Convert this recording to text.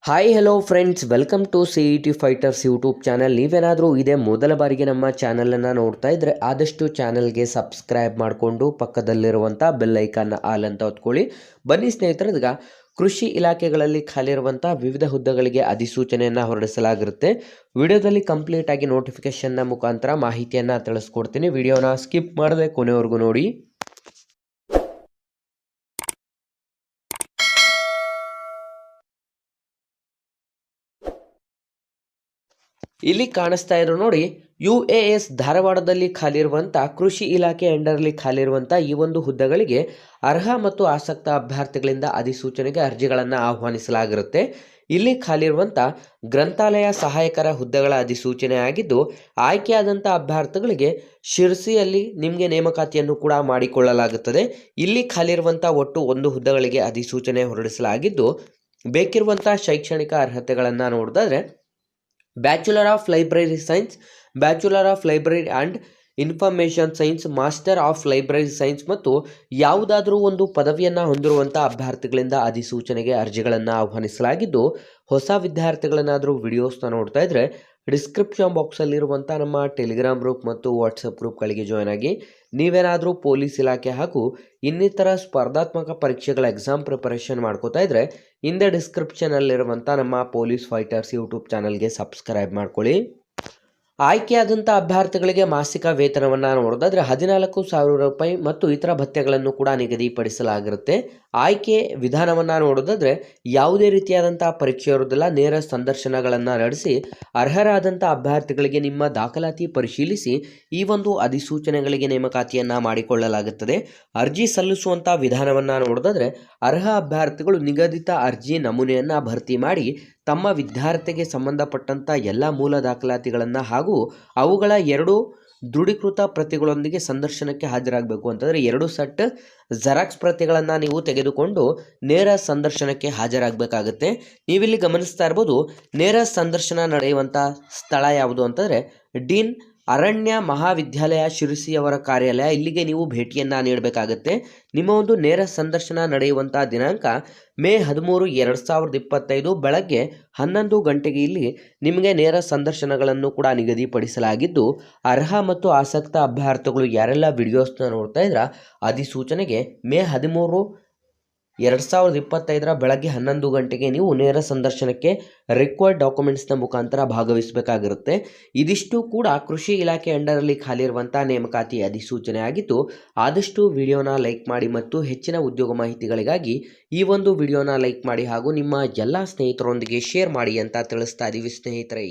Hi hello friends, welcome to CET fighters YouTube channel. ನೀವೇನಾದರೂ ಇದೇ ಮೊದಲ ಬಾರಿಗೆ ನಮ್ಮ ಚಾನಲನ್ನು ನೋಡ್ತಾ ಇದ್ದರೆ ಆದಷ್ಟು ಚಾನಲ್ಗೆ ಸಬ್ಸ್ಕ್ರೈಬ್ ಮಾಡಿಕೊಂಡು ಪಕ್ಕದಲ್ಲಿರುವಂಥ ಬೆಲ್ ಐಕಾನ್ನ ಆಲ್ ಅಂತ ಹೊತ್ಕೊಳ್ಳಿ. ಬನ್ನಿ ಸ್ನೇಹಿತರೆ, ಈಗ ಕೃಷಿ ಇಲಾಖೆಗಳಲ್ಲಿ ಖಾಲಿರುವಂಥ ವಿವಿಧ ಹುದ್ದೆಗಳಿಗೆ ಅಧಿಸೂಚನೆಯನ್ನು ಹೊರಡಿಸಲಾಗಿರುತ್ತೆ. ವಿಡಿಯೋದಲ್ಲಿ ಕಂಪ್ಲೀಟ್ ಆಗಿ ನೋಟಿಫಿಕೇಶನ್ನ ಮುಖಾಂತರ ಮಾಹಿತಿಯನ್ನು ತಿಳಿಸ್ಕೊಡ್ತೀನಿ. ವಿಡಿಯೋನ ಸ್ಕಿಪ್ ಮಾಡದೆ ಕೊನೆವರೆಗೂ ನೋಡಿ. ಇಲ್ಲಿ ಕಾಣಿಸ್ತಾ ಇರೋ ನೋಡಿ, UAS ಧಾರವಾಡದಲ್ಲಿ ಖಾಲಿರುವಂಥ ಕೃಷಿ ಇಲಾಖೆ ಅಂಡರ್ಲಿ ಖಾಲಿರುವಂಥ ಈ ಒಂದು ಹುದ್ದೆಗಳಿಗೆ ಅರ್ಹ ಮತ್ತು ಆಸಕ್ತ ಅಭ್ಯರ್ಥಿಗಳಿಂದ ಅಧಿಸೂಚನೆಗೆ ಅರ್ಜಿಗಳನ್ನು ಆಹ್ವಾನಿಸಲಾಗಿರುತ್ತೆ. ಇಲ್ಲಿ ಖಾಲಿರುವಂಥ ಗ್ರಂಥಾಲಯ ಸಹಾಯಕರ ಹುದ್ದೆಗಳ ಅಧಿಸೂಚನೆ ಆಗಿದ್ದು, ಆಯ್ಕೆಯಾದಂಥ ಅಭ್ಯರ್ಥಿಗಳಿಗೆ ಶಿರ್ಸಿಯಲ್ಲಿ ನಿಮಗೆ ನೇಮಕಾತಿಯನ್ನು ಕೂಡ ಮಾಡಿಕೊಳ್ಳಲಾಗುತ್ತದೆ. ಇಲ್ಲಿ ಖಾಲಿರುವಂಥ ಒಟ್ಟು 1 ಹುದ್ದೆಗಳಿಗೆ ಅಧಿಸೂಚನೆ ಹೊರಡಿಸಲಾಗಿದ್ದು, ಬೇಕಿರುವಂಥ ಶೈಕ್ಷಣಿಕ ಅರ್ಹತೆಗಳನ್ನು ನೋಡಿದ್ರೆ bachelor of library science, bachelor of library and information science, master of library science ಮತ್ತು ಯಾವುದಾದ್ರೂ ಒಂದು ಪದವಿಯನ್ನು ಹೊಂದಿರುವಂಥ ಅಭ್ಯರ್ಥಿಗಳಿಂದ ಅಧಿಸೂಚನೆಗೆ ಅರ್ಜಿಗಳನ್ನು ಆಹ್ವಾನಿಸಲಾಗಿದ್ದು, ಹೊಸ ವಿದ್ಯಾರ್ಥಿಗಳನ್ನಾದರೂ ವಿಡಿಯೋಸ್ನ ನೋಡ್ತಾ ಇದ್ದರೆ ಡಿಸ್ಕ್ರಿಪ್ಷನ್ ಬಾಕ್ಸಲ್ಲಿರುವಂಥ ನಮ್ಮ ಟೆಲಿಗ್ರಾಮ್ ಗ್ರೂಪ್ ಮತ್ತು ವಾಟ್ಸಪ್ ಗ್ರೂಪ್ಗಳಿಗೆ ಜಾಯ್ನ್ ಆಗಿ. ನೀವೇನಾದರೂ ಪೊಲೀಸ್ ಇಲಾಖೆ ಹಾಗೂ ಇನ್ನಿತರ ಸ್ಪರ್ಧಾತ್ಮಕ ಪರೀಕ್ಷೆಗಳ ಎಕ್ಸಾಮ್ ಪ್ರಿಪರೇಷನ್ ಮಾಡ್ಕೋತಾ ಇದ್ದರೆ ಹಿಂದೆ ಡಿಸ್ಕ್ರಿಪ್ಷನಲ್ಲಿರುವಂಥ ನಮ್ಮ ಪೊಲೀಸ್ ಫೈಟರ್ಸ್ ಯೂಟ್ಯೂಬ್ ಚಾನಲ್ಗೆ ಸಬ್ಸ್ಕ್ರೈಬ್ ಮಾಡ್ಕೊಳ್ಳಿ. ಆಯ್ಕೆಯಾದಂಥ ಅಭ್ಯರ್ಥಿಗಳಿಗೆ ಮಾಸಿಕ ವೇತನವನ್ನು ನೋಡೋದಾದರೆ 14,000 ರೂಪಾಯಿ ಮತ್ತು ಇತರ ಭತ್ಯೆಗಳನ್ನು ಕೂಡ ನಿಗದಿಪಡಿಸಲಾಗಿರುತ್ತೆ. ಆಯ್ಕೆ ವಿಧಾನವನ್ನು ನೋಡೋದಾದರೆ ಯಾವುದೇ ರೀತಿಯಾದಂಥ ಪರೀಕ್ಷೆ ಇರೋದಿಲ್ಲ. ನೇರ ಸಂದರ್ಶನಗಳನ್ನು ನಡೆಸಿ ಅರ್ಹರಾದಂಥ ಅಭ್ಯರ್ಥಿಗಳಿಗೆ ನಿಮ್ಮ ದಾಖಲಾತಿ ಪರಿಶೀಲಿಸಿ ಈ ಒಂದು ಅಧಿಸೂಚನೆಗಳಿಗೆ ನೇಮಕಾತಿಯನ್ನು ಮಾಡಿಕೊಳ್ಳಲಾಗುತ್ತದೆ. ಅರ್ಜಿ ಸಲ್ಲಿಸುವಂಥ ವಿಧಾನವನ್ನು ನೋಡೋದಾದರೆ ಅರ್ಹ ಅಭ್ಯರ್ಥಿಗಳು ನಿಗದಿತ ಅರ್ಜಿ ನಮೂನೆಯನ್ನು ಭರ್ತಿ ಮಾಡಿ ತಮ್ಮ ವಿದ್ಯಾರ್ಥಿಗೆ ಸಂಬಂಧಪಟ್ಟಂಥ ಎಲ್ಲ ಮೂಲ ದಾಖಲಾತಿಗಳನ್ನು ಹಾಗೂ ಅವುಗಳ 2 ದೃಢೀಕೃತ ಪ್ರತಿಗಳೊಂದಿಗೆ ಸಂದರ್ಶನಕ್ಕೆ ಹಾಜರಾಗಬೇಕು. ಅಂತಂದರೆ 2 ಸೆಟ್ ಜೆರಾಕ್ಸ್ ಪ್ರತಿಗಳನ್ನು ನೀವು ತೆಗೆದುಕೊಂಡು ನೇರ ಸಂದರ್ಶನಕ್ಕೆ ಹಾಜರಾಗಬೇಕಾಗುತ್ತೆ. ನೀವಿಲ್ಲಿ ಗಮನಿಸ್ತಾ ಇರ್ಬೋದು, ನೇರ ಸಂದರ್ಶನ ನಡೆಯುವಂಥ ಸ್ಥಳ ಯಾವುದು ಅಂತಂದರೆ ಡೀನ್ ಅರಣ್ಯ ಮಹಾವಿದ್ಯಾಲಯ ಶಿರಸಿಯವರ ಕಾರ್ಯಾಲಯ. ಇಲ್ಲಿಗೆ ನೀವು ಭೇಟಿಯನ್ನು ನೀಡಬೇಕಾಗುತ್ತೆ. ನಿಮ್ಮ ಒಂದು ನೇರ ಸಂದರ್ಶನ ನಡೆಯುವಂಥ ದಿನಾಂಕ ಮೇ 13, 2025 ಬೆಳಗ್ಗೆ 11 ಗಂಟೆಗೆ ಇಲ್ಲಿ ನಿಮಗೆ ನೇರ ಸಂದರ್ಶನಗಳನ್ನು ಕೂಡ ನಿಗದಿಪಡಿಸಲಾಗಿದ್ದು, ಅರ್ಹ ಮತ್ತು ಆಸಕ್ತ ಅಭ್ಯರ್ಥಿಗಳು ಯಾರೆಲ್ಲ ವಿಡಿಯೋಸ್ನ ನೋಡ್ತಾ ಇದ್ರ ಅಧಿಸೂಚನೆಗೆ ಮೇ 13, 2025 ಬೆಳಗ್ಗೆ 11 ಗಂಟೆಗೆ ನೀವು ನೇರ ಸಂದರ್ಶನಕ್ಕೆ ರಿಕ್ವೈರ್ಡ್ ಡಾಕ್ಯುಮೆಂಟ್ಸ್ನ ಮುಖಾಂತರ ಭಾಗವಹಿಸಬೇಕಾಗಿರುತ್ತೆ. ಇದಿಷ್ಟು ಕೂಡ ಕೃಷಿ ಇಲಾಖೆ ಅಂಡರಲ್ಲಿ ಖಾಲಿರುವಂಥ ನೇಮಕಾತಿ ಅಧಿಸೂಚನೆ ಆಗಿದ್ದು, ಆದಷ್ಟು ವಿಡಿಯೋನ ಲೈಕ್ ಮಾಡಿ ಮತ್ತು ಹೆಚ್ಚಿನ ಉದ್ಯೋಗ ಮಾಹಿತಿಗಳಿಗಾಗಿ ಈ ಒಂದು ವಿಡಿಯೋನ ಲೈಕ್ ಮಾಡಿ ಹಾಗೂ ನಿಮ್ಮ ಎಲ್ಲ ಸ್ನೇಹಿತರೊಂದಿಗೆ ಶೇರ್ ಮಾಡಿ ಅಂತ ತಿಳಿಸ್ತಾ ಇದ್ದೀವಿ ಸ್ನೇಹಿತರೆ.